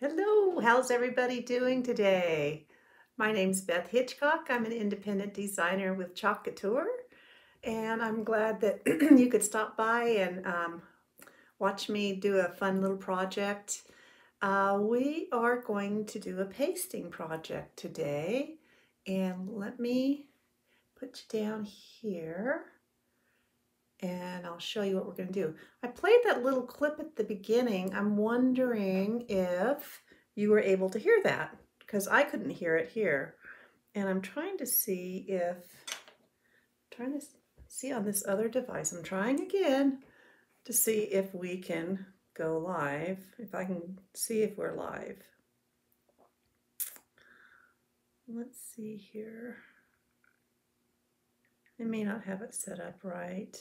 Hello, how's everybody doing today? My name's Beth Hitchcock. I'm an independent designer with ChalkCouture, and I'm glad that you could stop by and watch me do a fun little project. We are going to do a pasting project today, and let me put you down here and I'll show you what we're going to do. I played that little clip at the beginning. I'm wondering if you were able to hear that, because I couldn't hear it here. And I'm trying to see on this other device. I'm trying again to see if we can go live, if I can see if we're live. Let's see here. I may not have it set up right.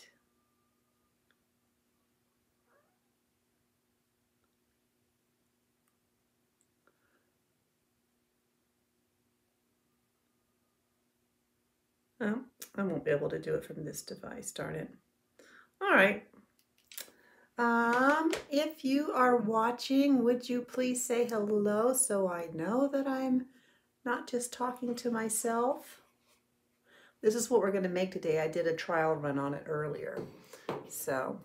Oh, I won't be able to do it from this device, darn it. All right. If you are watching, would you please say hello so I know that I'm not just talking to myself? This is what we're going to make today. I did a trial run on it earlier. So,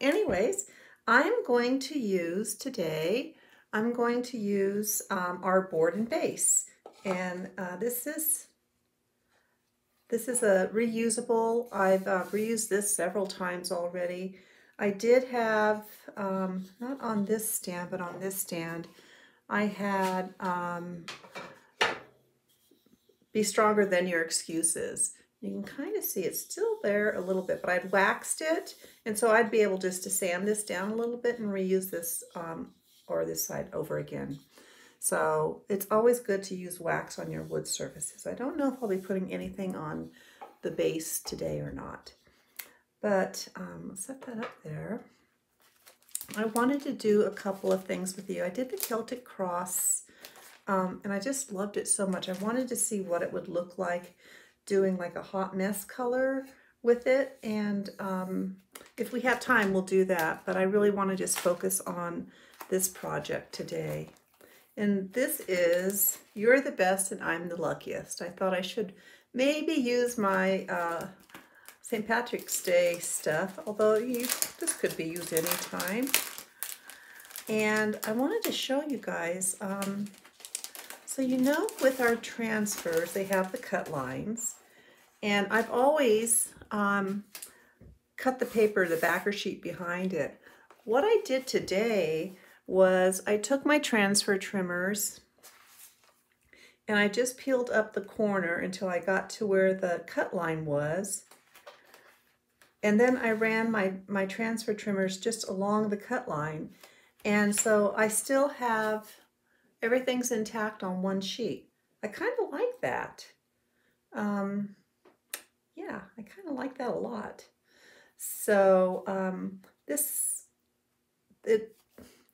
anyways, I'm going to use today, our board and base. And this is a reusable. I've reused this several times already. I did have, not on this stand, but on this stand, I had Be Stronger Than Your Excuses. You can kind of see it's still there a little bit, but I'd waxed it, and so I'd be able just to sand this down a little bit and reuse this or this side over again. So it's always good to use wax on your wood surfaces. I don't know if I'll be putting anything on the base today or not, but I'll set that up there. I wanted to do a couple of things with you. I did the Celtic cross, and I just loved it so much. I wanted to see what it would look like doing like a hot mess color with it, and if we have time, we'll do that, but I really want to just focus on this project today. And this is You're the Best and I'm the Luckiest. I thought I should maybe use my St. Patrick's Day stuff, although this could be used anytime. And I wanted to show you guys, so you know with our transfers, they have the cut lines. And I've always cut the paper, the backer sheet behind it. What I did today was I took my transfer trimmers and I just peeled up the corner until I got to where the cut line was. And then I ran my transfer trimmers just along the cut line. And so I still have, everything's intact on one sheet. I kind of like that. Yeah, I kind of like that a lot. So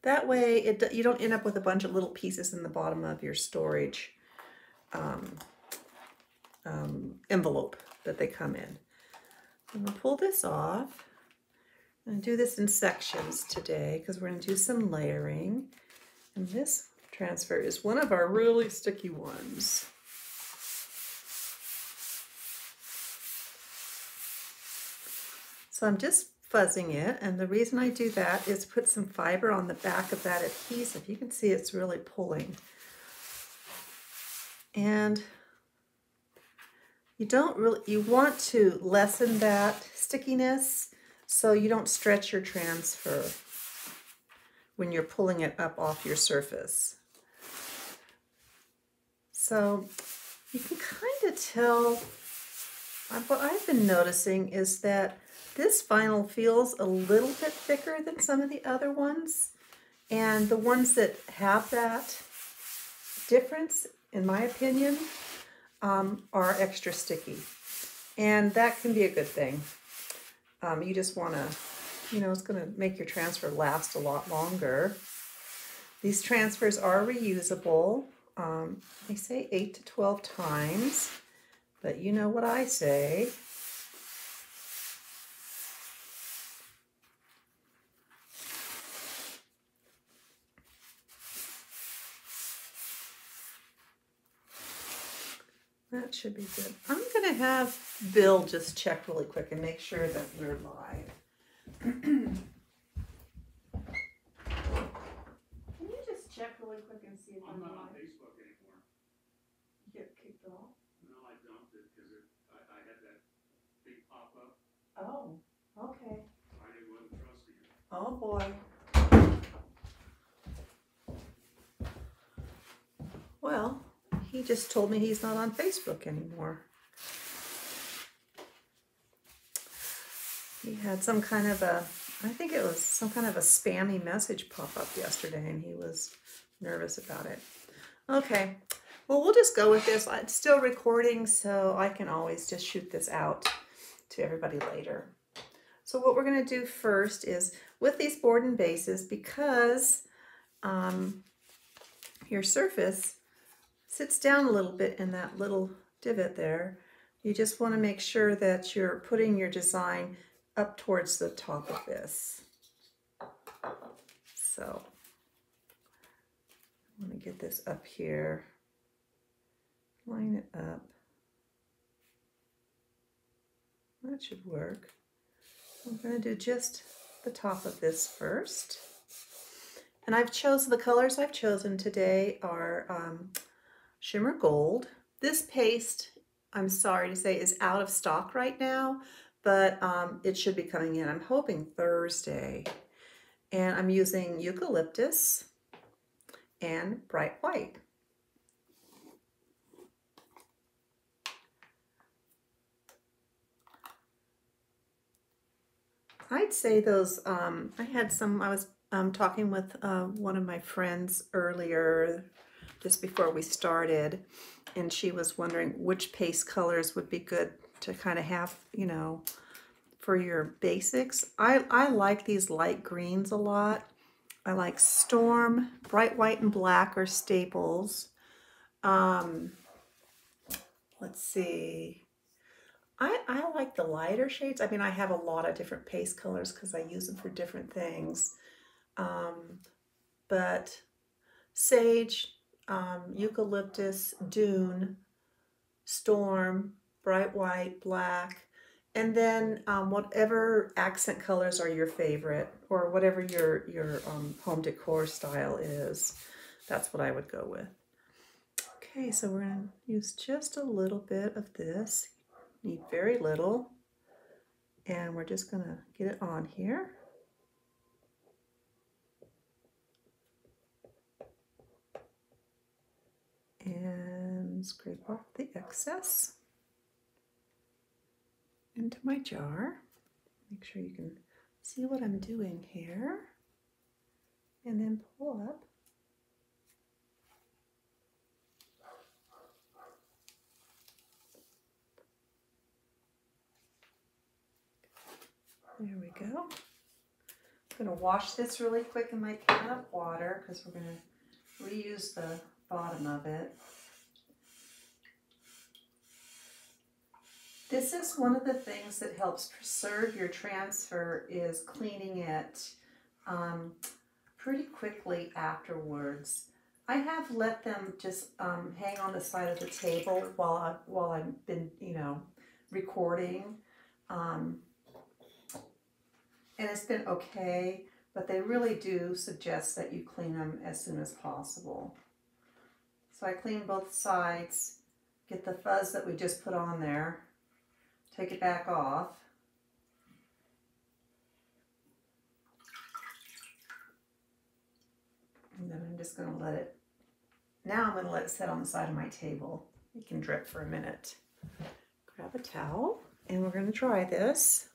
that way you don't end up with a bunch of little pieces in the bottom of your storage envelope that they come in. I'm going to pull this off. I'm going to do this in sections today because we're going to do some layering. And this transfer is one of our really sticky ones. So I'm just fuzzing it, and the reason I do that is put some fiber on the back of that adhesive. You can see it's really pulling. And you want to lessen that stickiness so you don't stretch your transfer when you're pulling it up off your surface. So you can kind of tell, what I've been noticing is that this vinyl feels a little bit thicker than some of the other ones, and the ones that have that difference, in my opinion, are extra sticky, and that can be a good thing. You just want to, it's going to make your transfer last a lot longer. These transfers are reusable. They say 8 to 12 times, but you know what I say. That should be good. I'm going to have Bill just check really quick and make sure that we're live. Can you just check really quick and see if I'm not on Facebook anymore. You get kicked off? No, I dumped it because I had that big pop-up. Oh, okay. I wasn't trusting it. Oh boy. Well, he just told me he's not on Facebook anymore. He had some kind of a, I think it was some kind of a spammy message pop up yesterday and he was nervous about it. Okay, well, we'll just go with this. It's still recording, so I can always just shoot this out to everybody later. So what we're going to do first is with these board and bases, because your surface sits down a little bit in that little divot there, you just want to make sure that you're putting your design up towards the top of this. So I'm going to get this up here, line it up. That should work. I'm going to do just the top of this first. And I've chosen, the colors I've chosen today are Shimmer Gold. This paste, I'm sorry to say, is out of stock right now, but it should be coming in, I'm hoping Thursday. And I'm using Eucalyptus and Bright White. I'd say those, I was talking with one of my friends earlier, just before we started, and she was wondering which paste colors would be good to kind of have, you know, for your basics. I like these light greens a lot. I like Storm, Bright White and Black are staples. Let's see. I like the lighter shades. I mean, I have a lot of different paste colors because I use them for different things. But Sage, Eucalyptus, Dune, Storm, Bright White, Black, and then whatever accent colors are your favorite, or whatever your home decor style is, that's what I would go with. Okay, so we're going to use just a little bit of this. Need very little, and we're just going to get it on here. And scrape off the excess into my jar. Make sure you can see what I'm doing here. And then pull up. There we go. I'm going to wash this really quick in my can of water because we're going to reuse the bottom of it. This is one of the things that helps preserve your transfer, is cleaning it pretty quickly afterwards. I have let them just hang on the side of the table while I've been, you know, recording, and it's been okay, but they really do suggest that you clean them as soon as possible. So I clean both sides, get the fuzz that we just put on there, take it back off. And then I'm just going to let it, now I'm going to let it sit on the side of my table. It can drip for a minute. Grab a towel, and we're going to dry this.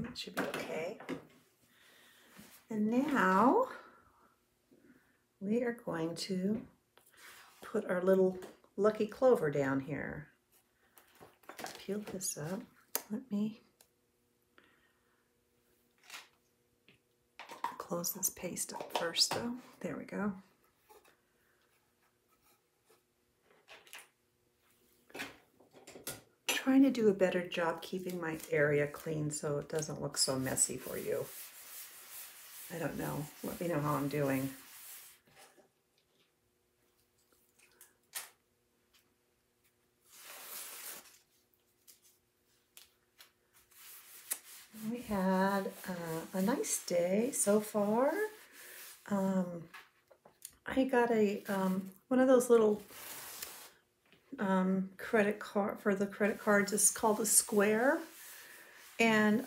That should be okay. And now we are going to put our little lucky clover down here. Peel this up. Let me close this paste up first though. There we go. Trying to do a better job keeping my area clean so it doesn't look so messy for you. I don't know. Let me know how I'm doing. We had a nice day so far. I got a one of those little credit card for the credit cards. It's called a Square, and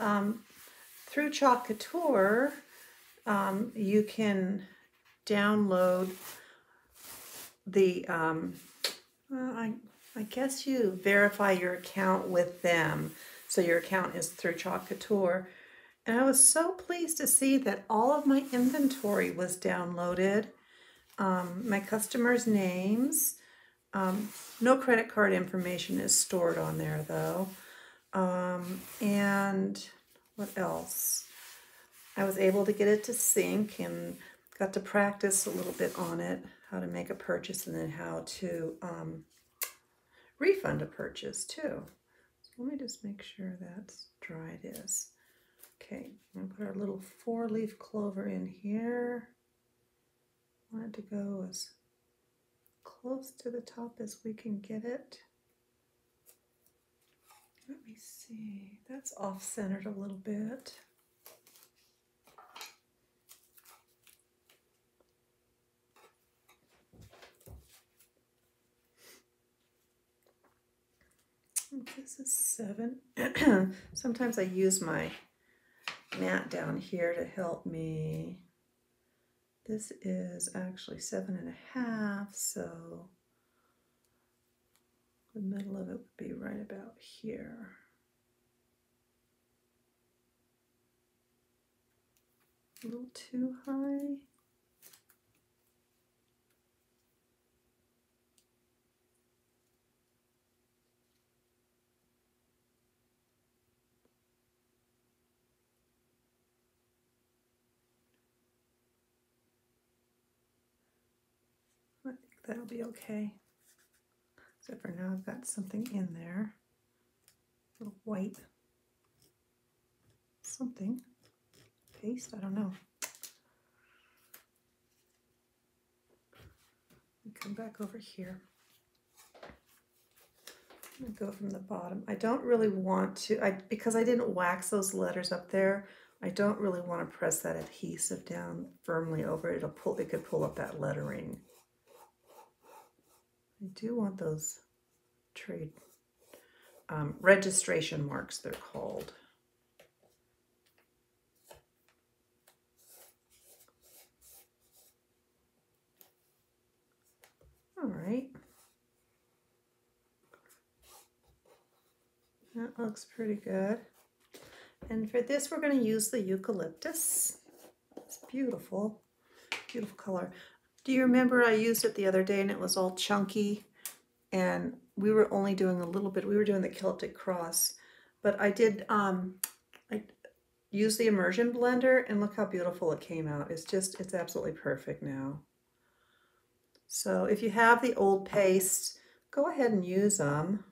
through ChalkCouture you can download the I guess you verify your account with them, so your account is through ChalkCouture. And I was so pleased to see that all of my inventory was downloaded. My customers' names. No credit card information is stored on there though. And what else? I was able to get it to sync and got to practice a little bit on it, how to make a purchase and then how to refund a purchase too. So let me just make sure that's dry it is. Okay, I'm gonna put our little 4-leaf clover in here. I want it to go as close to the top as we can get it. Let me see, that's off-centered a little bit. This is 7. Sometimes I use my mat down here to help me. This is actually 7.5, so the middle of it would be right about here. A little too high. I think that'll be okay. Except for now I've got something in there. A little white something. Paste, I don't know. Come back over here. I'm gonna go from the bottom. I don't really want to, because I didn't wax those letters up there, I don't really want to press that adhesive down firmly over it. It could pull up that lettering. I do want those trade registration marks, they're called. All right. That looks pretty good. And for this, we're going to use the Eucalyptus. It's beautiful, beautiful color. Do you remember I used it the other day and it was all chunky? And we were only doing a little bit. We were doing the Celtic cross. But I did, I used the immersion blender and look how beautiful it came out. It's absolutely perfect now. So if you have the old paste, go ahead and use them.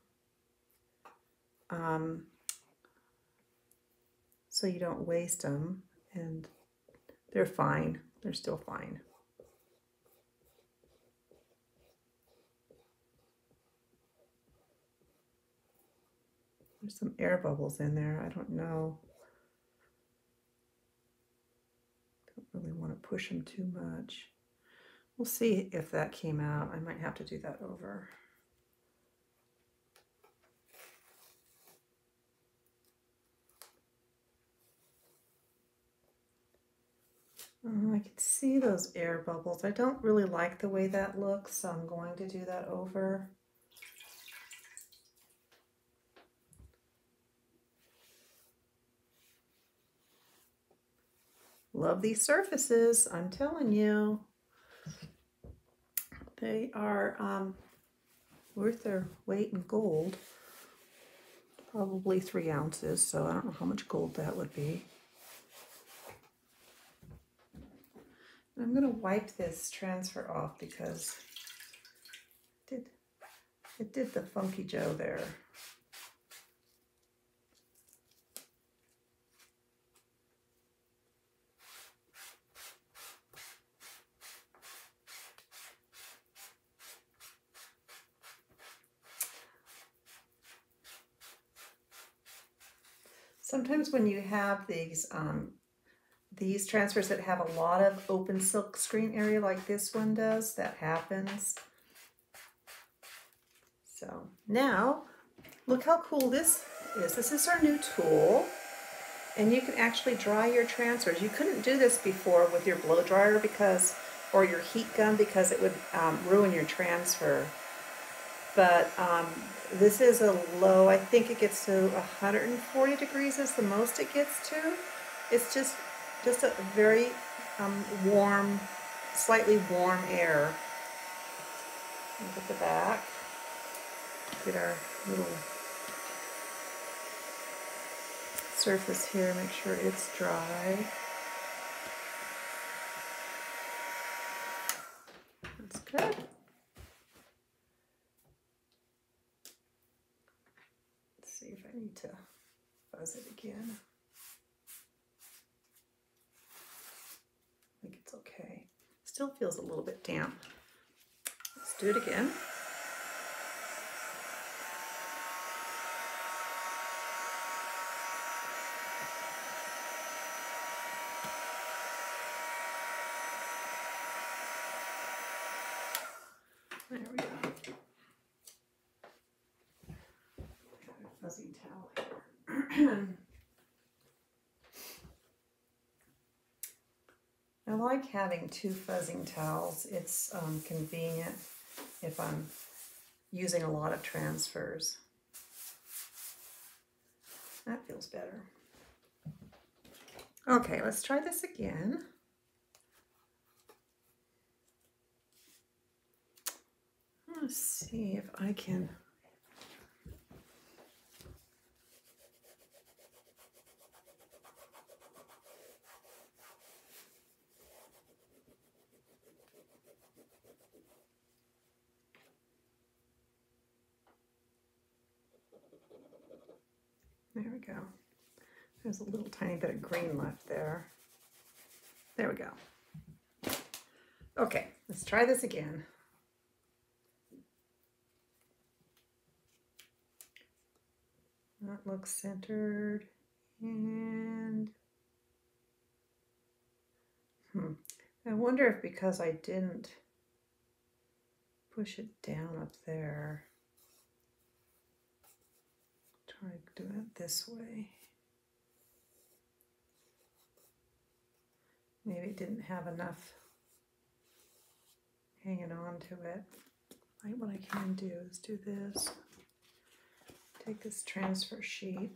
So you don't waste them, and they're fine. They're still fine. There's some air bubbles in there. I don't know. Don't really want to push them too much. We'll see if that came out. I might have to do that over. I can see those air bubbles. I don't really like the way that looks, so I'm going to do that over. Love these surfaces, I'm telling you. They are worth their weight in gold. Probably 3 ounces, so I don't know how much gold that would be. I'm going to wipe this transfer off because it did the Funky Joe there. Sometimes when you have these transfers that have a lot of open silk screen area like this one does, that happens. So now, look how cool this is. This is our new tool, and you can actually dry your transfers. You couldn't do this before with your blow dryer or your heat gun because it would ruin your transfer. But this is a low, I think it gets to 140 degrees is the most it gets to. It's just a very warm, slightly warm air. Look at the back. Get our little surface here, make sure it's dry. That's good. Let's see if I need to fuzz it again. I think it's okay. Still feels a little bit damp. Let's do it again. There we go. Fuzzy towel here. I like having 2 fuzzing towels. It's convenient if I'm using a lot of transfers. That feels better. Okay, let's try this again. Let's see if I can. There we go. There's a little tiny bit of green left there. There we go. Okay, let's try this again. That looks centered, and I wonder if because I didn't push it down up there, try to do it this way. Maybe it didn't have enough hanging on to it. What I can do is do this. Take this transfer sheet,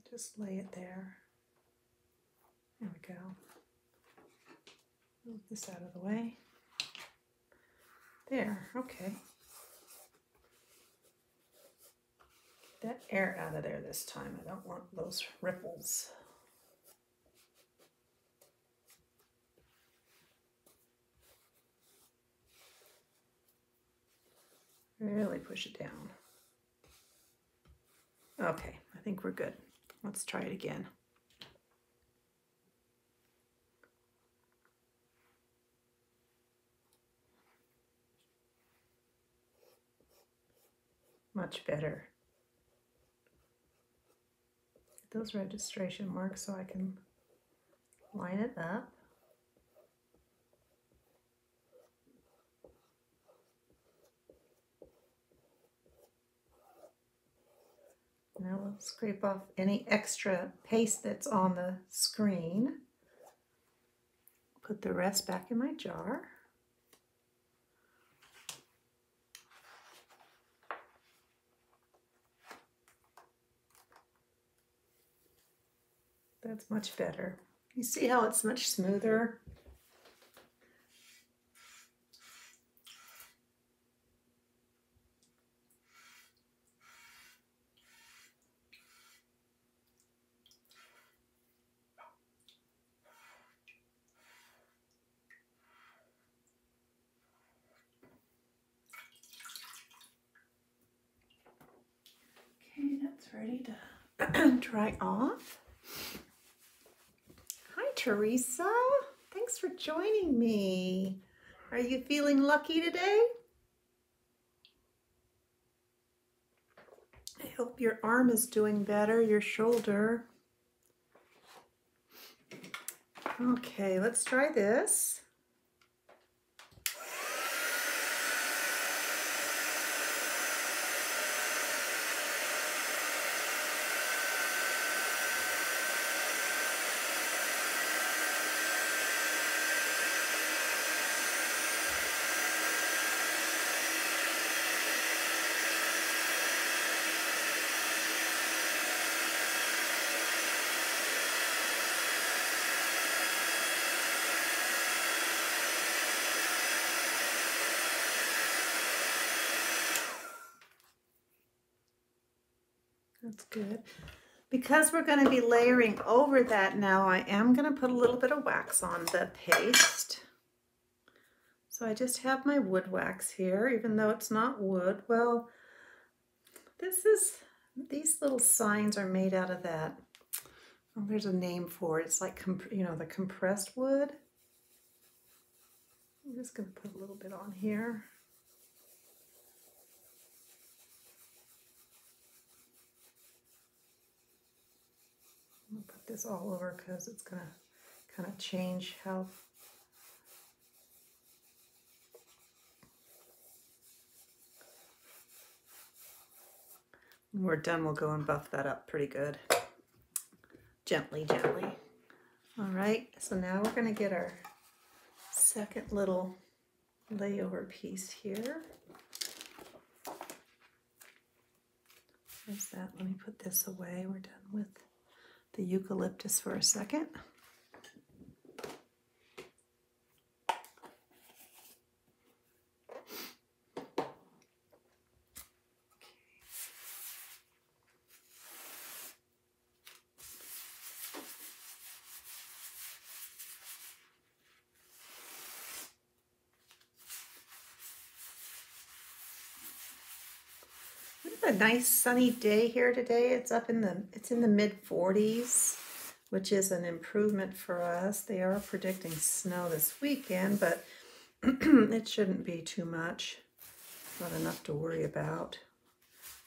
just lay it there. There we go. Move this out of the way. There, okay. Get that air out of there this time. I don't want those ripples. Really push it down. Okay, I think we're good. Let's try it again. Much better. Get those registration marks so I can line it up. Now we'll scrape off any extra paste that's on the screen. Put the rest back in my jar. That's much better. You see how it's much smoother? Okay, that's ready to dry off. Hi, Teresa. Thanks for joining me. Are you feeling lucky today? I hope your arm is doing better, your shoulder. Okay, let's try this. That's good. Because we're going to be layering over that now, I am going to put a little bit of wax on the paste. So I just have my wood wax here, even though it's not wood. Well, these little signs are made out of that. Oh, there's a name for it. It's like, you know, the compressed wood. I'm just going to put a little bit on here. I'm going to put this all over because it's going to kind of change how. When we're done, we'll go and buff that up pretty good. Gently, gently. All right, so now we're going to get our second little layover piece here. There's that. Let me put this away. We're done with the eucalyptus for a second. A nice sunny day here today. It's in the mid 40s, which is an improvement for us. They are predicting snow this weekend, but it shouldn't be too much. Not enough to worry about.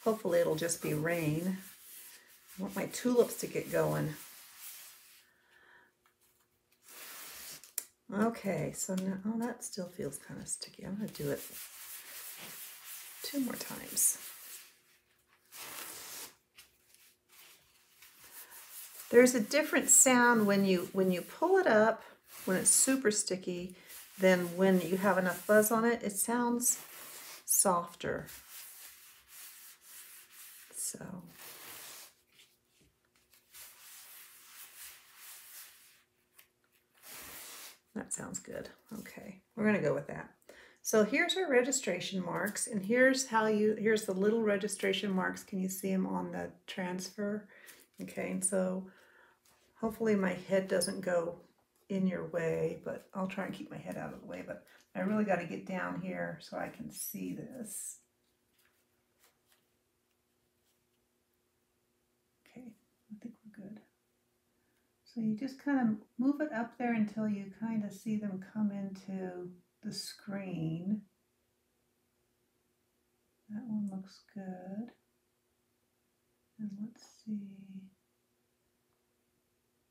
Hopefully it'll just be rain. I want my tulips to get going. Okay, so now, oh, that still feels kind of sticky. I'm going to do it 2 more times. There's a different sound when you pull it up, when it's super sticky, than when you have enough buzz on it. It sounds softer. So that sounds good. Okay, we're gonna go with that. So here's our registration marks, and here's the little registration marks. Can you see them on the transfer? Okay, so hopefully my head doesn't go in your way, but I'll try and keep my head out of the way, but I really got to get down here so I can see this. Okay, I think we're good. So you just kind of move it up there until you kind of see them come into the screen. That one looks good. And let's see.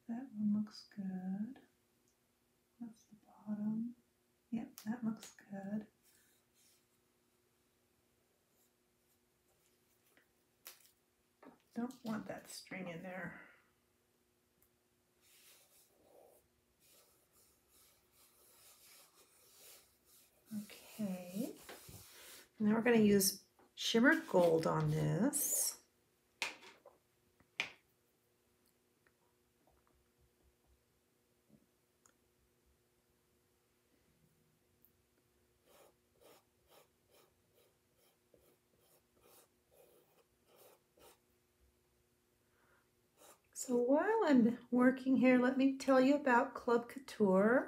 That one looks good. That's the bottom. Yep, that looks good. Don't want that string in there. Okay. Now we're going to use shimmer gold on this. So while I'm working here, let me tell you about ChalkCouture.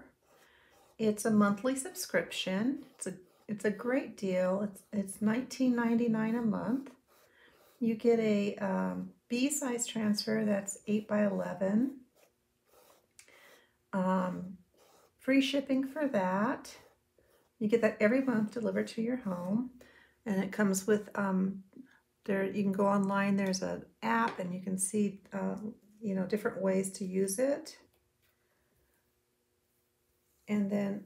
It's a monthly subscription. It's a great deal. It's $19.99 a month. You get a B size transfer that's 8 by 11. Free shipping for that. You get that every month delivered to your home, and it comes with there. You can go online. There's an app, and you can see different ways to use it. And then,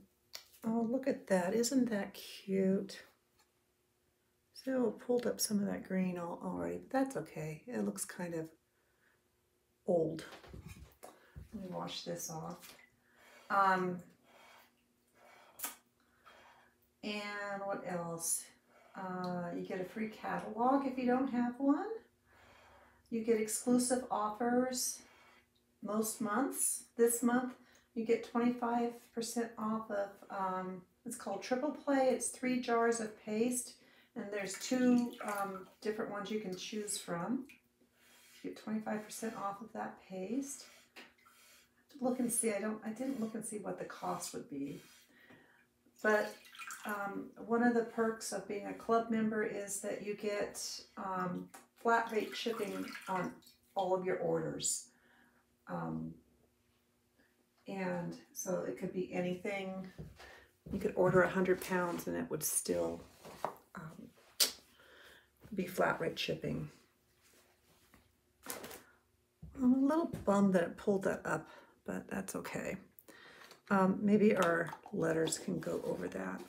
oh, look at that! Isn't that cute? So it pulled up some of that green already, but that's okay. It looks kind of old. Let me wash this off. And what else? You get a free catalog if you don't have one. You get exclusive offers most months. This month you get 25% off of, it's called Triple Play. It's 3 jars of paste, and there's 2 different ones you can choose from. You get 25% off of that paste. Look and see. I didn't look and see what the cost would be, but one of the perks of being a club member is that you get flat rate shipping on all of your orders. And so it could be anything. You could order 100 pounds and it would still be flat rate shipping. I'm a little bummed that it pulled that up, but that's okay. Maybe our letters can go over that.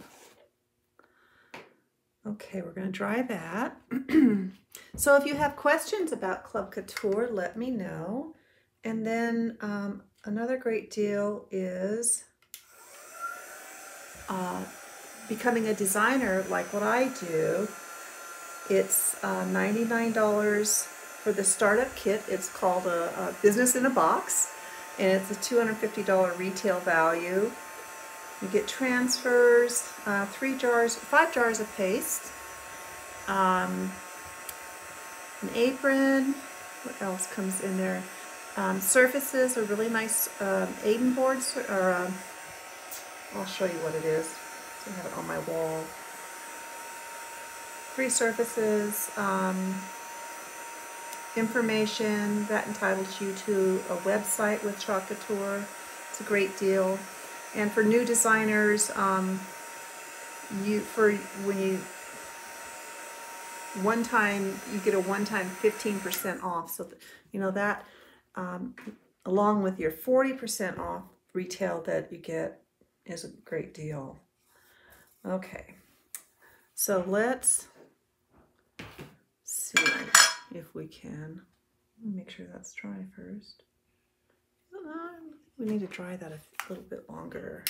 Okay, we're going to dry that. So if you have questions about ChalkCouture, let me know. And then another great deal is becoming a designer like what I do. It's $99 for the startup kit. It's called a Business in a Box, and it's a $250 retail value. You get transfers, 5 jars of paste, an apron. What else comes in there? Surfaces, a really nice Aiden board, or I'll show you what it is. I have it on my wall. Free surfaces, information that entitles you to a website with ChalkCouture. It's a great deal. And for new designers, you get a one-time 15% off. So that along with your 40% off retail that you get is a great deal. Okay, so let's see if we can. Let me make sure that's dry first. We need to dry that a little bit longer.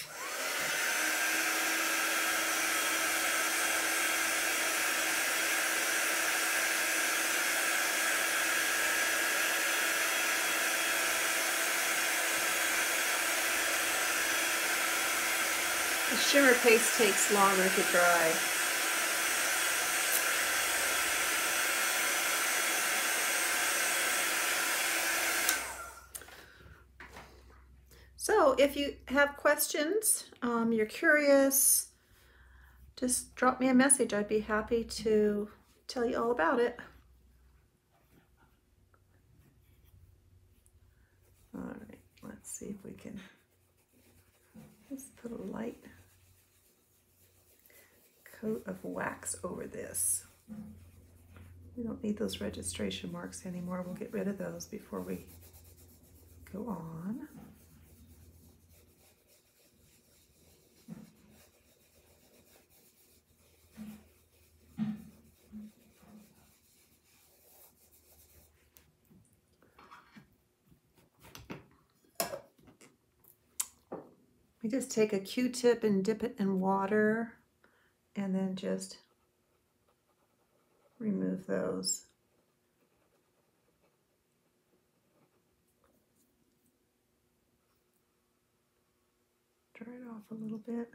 The shimmer paste takes longer to dry. So if you have questions, you're curious, just drop me a message. I'd be happy to tell you all about it. All right, let's see if we can just put a light coat of wax over this. We don't need those registration marks anymore. We'll get rid of those before we go on. We just take a Q-tip and dip it in water and then just remove those. Dry it off a little bit.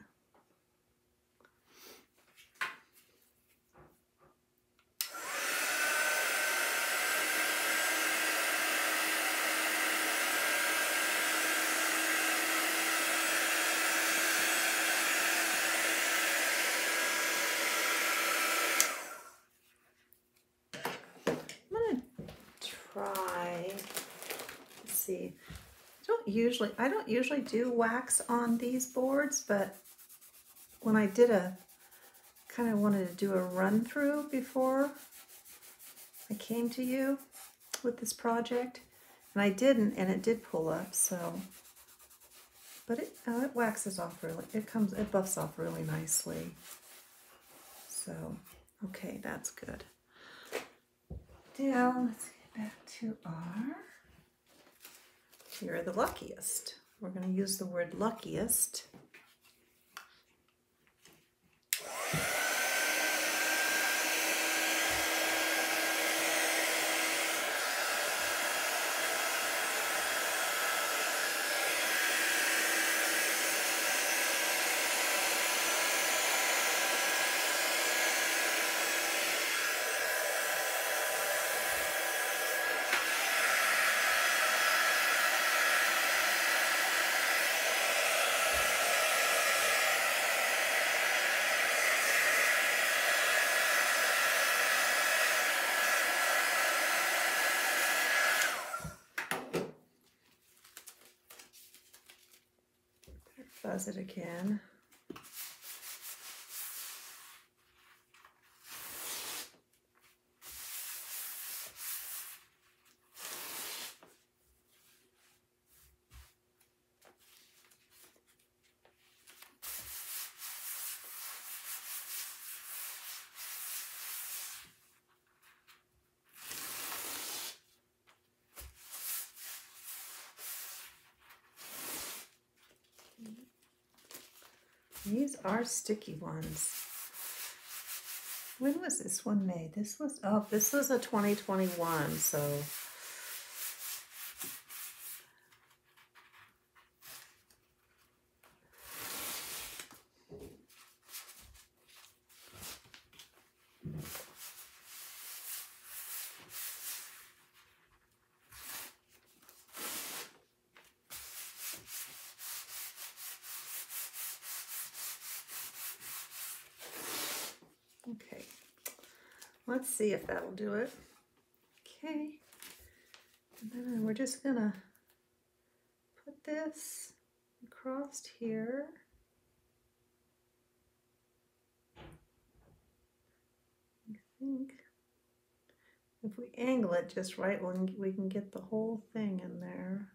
I'm gonna try, let's see. I don't usually do wax on these boards, but when I did kind of wanted to do a run through before I came to you with this project, and I didn't, and it did pull up, so, but it waxes off really, it buffs off really nicely. So, okay, that's good. Now, let's get back to You're the Luckiest. We're going to use the word luckiest. Fuzz it again. These are sticky ones. When was this one made? This was a 2021, so okay. Let's see if that'll do it. Okay. And then we're just gonna put this across here. I think if we angle it just right, we can get the whole thing in there.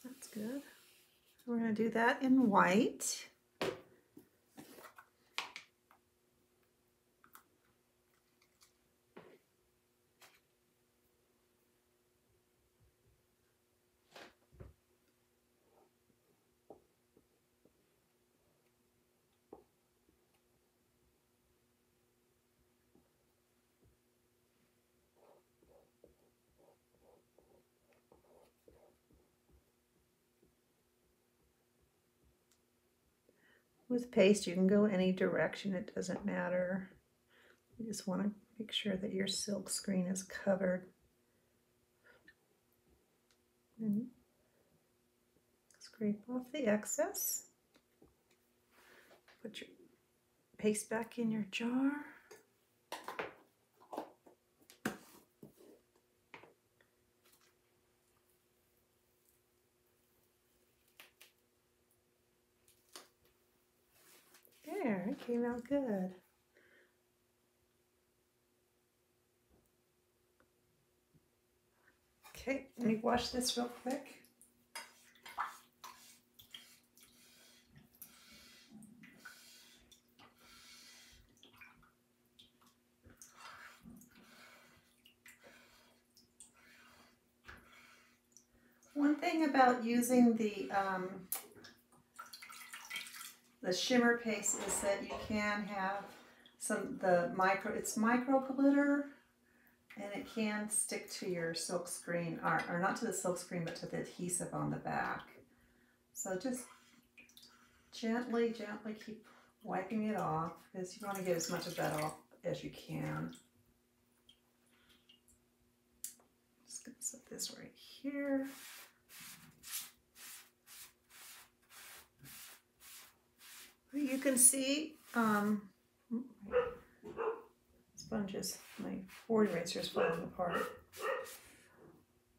That's good. We're going to do that in white. With paste, you can go any direction, it doesn't matter. You just want to make sure that your silk screen is covered. And scrape off the excess. Put your paste back in your jar. There, it came out good. Okay, let me wash this real quick. One thing about using the shimmer paste is that you can have it's micro glitter, and it can stick to your silk screen, or not to the silk screen, but to the adhesive on the back. So just gently keep wiping it off, because you want to get as much of that off as you can. Just gonna set this right here. can see, sponges, my board eraser is falling apart.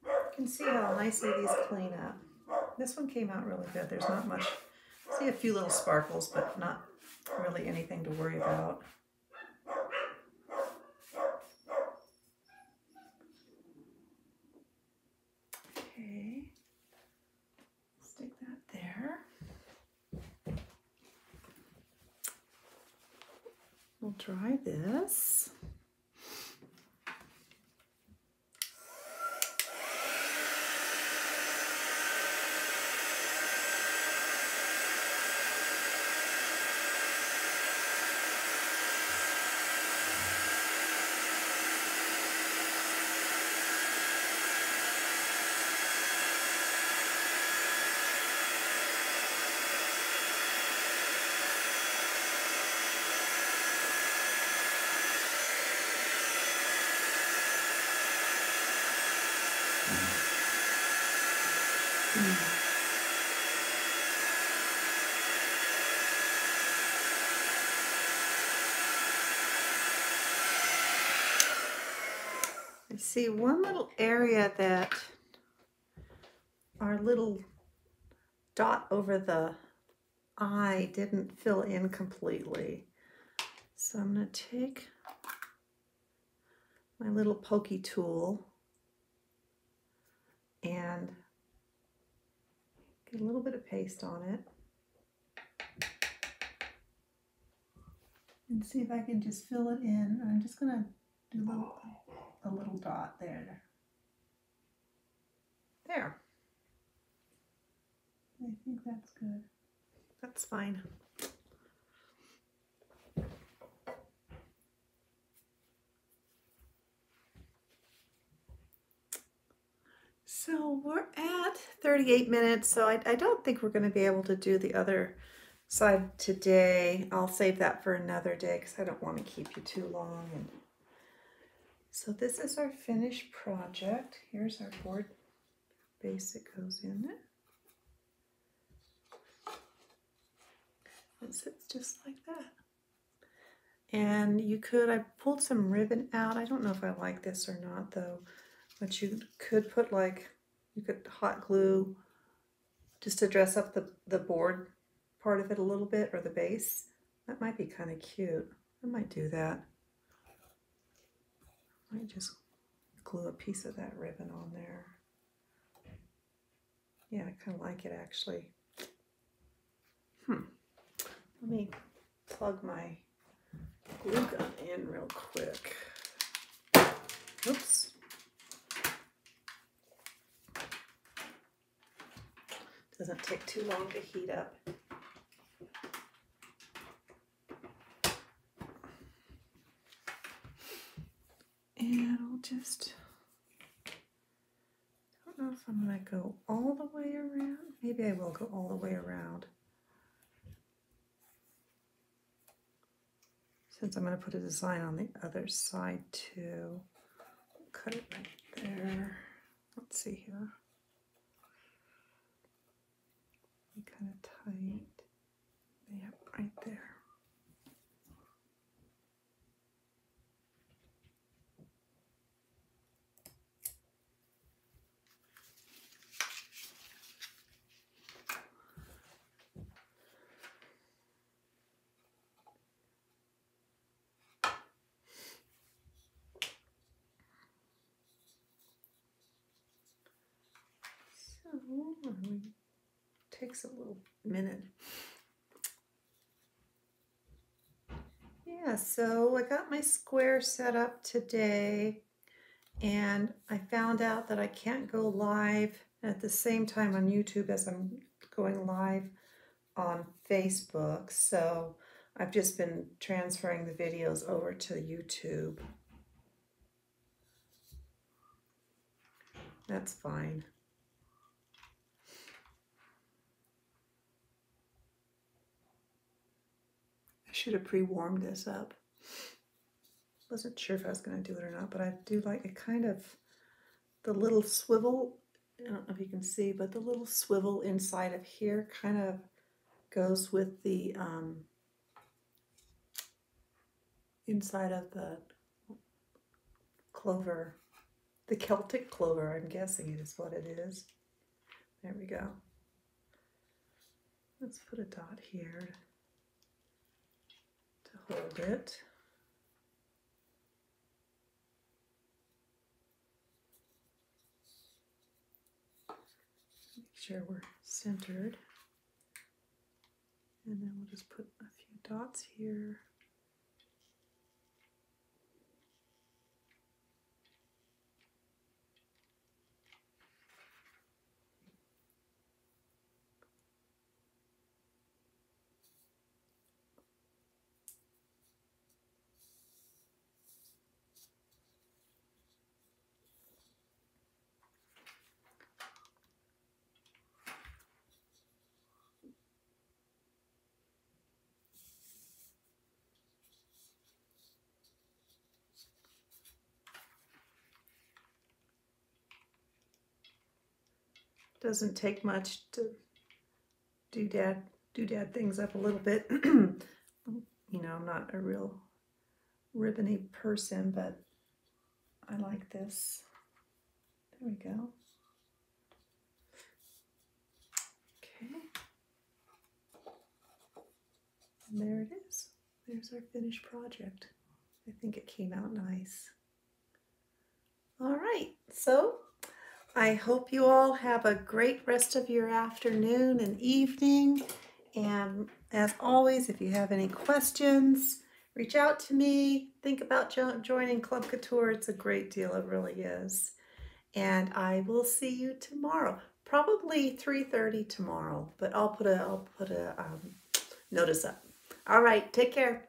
You can see how nicely these clean up. This one came out really good. There's not much, see a few little sparkles, but not really anything to worry about. Okay, stick that there. We'll dry this. I see one little area that our little dot over the eye didn't fill in completely. So I'm going to take my little pokey tool and get a little bit of paste on it and see if I can just fill it in. I'm just going to do a little dot there. There. I think that's good. That's fine. So we're at 38 minutes, so I don't think we're going to be able to do the other side today. I'll save that for another day because I don't want to keep you too long. And so this is our finished project. Here's our board base that goes in it. It sits just like that. And you could, I pulled some ribbon out. I don't know if I like this or not though, but you could put like, you could hot glue just to dress up the board part of it a little bit, or the base. That might be kind of cute. I might do that. I might just glue a piece of that ribbon on there. Yeah, I kind of like it actually. Let me plug my glue gun in real quick. Oops. Doesn't take too long to heat up. And I'll just, I don't know if I'm going to go all the way around. Maybe I will go all the way around. Since I'm going to put a design on the other side too. Cut it right there. Let's see here. Be kind of tight. Yep, right there. Takes a little minute. Yeah, so I got my square set up today, and I found out that I can't go live at the same time on YouTube as I'm going live on Facebook. So I've just been transferring the videos over to YouTube. That's fine. I should have pre-warmed this up. Wasn't sure if I was going to do it or not, but I do like it kind of, the little swivel, I don't know if you can see, but the little swivel inside of here kind of goes with the inside of the clover. The Celtic clover, I'm guessing is what it is. There we go. Let's put a dot here to hold it. Make sure we're centered. And then we'll just put a few dots here. Doesn't take much to doodad things up a little bit. You know, I'm not a real ribbony person, but I like this. There we go. Okay. And there it is. There's our finished project. I think it came out nice. All right, so I hope you all have a great rest of your afternoon and evening. And as always, if you have any questions, reach out to me. Think about joining Club Couture. It's a great deal, it really is. And I will see you tomorrow, probably 3:30 tomorrow, but I'll put a notice up. All right, take care.